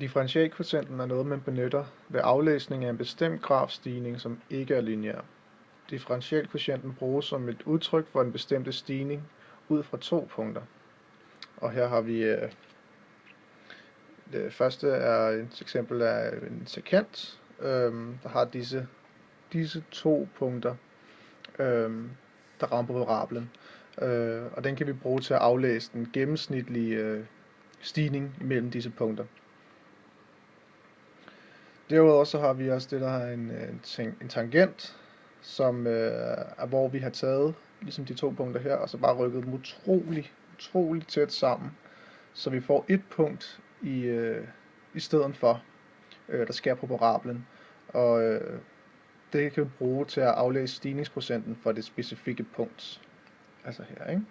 Differentialkvotienten er noget, man benytter ved aflæsning af en bestemt grafstigning, som ikke er lineær. Differentialkvotienten bruges som et udtryk for en bestemt stigning ud fra 2 punkter. Og her har vi det første er et eksempel af en sekant, der har disse 2 punkter, der rammer parablen. Og den kan vi bruge til at aflæse den gennemsnitlige stigning mellem disse punkter. Derudover så har vi også det, der er en tangent, som er, hvor vi har taget ligesom de 2 punkter her, og så bare rykket dem utrolig tæt sammen, så vi får et punkt i stedet for, der skærer på parablen. Og det kan vi bruge til at aflæse stigningsprocenten for det specifikke punkt. Altså her, ikke?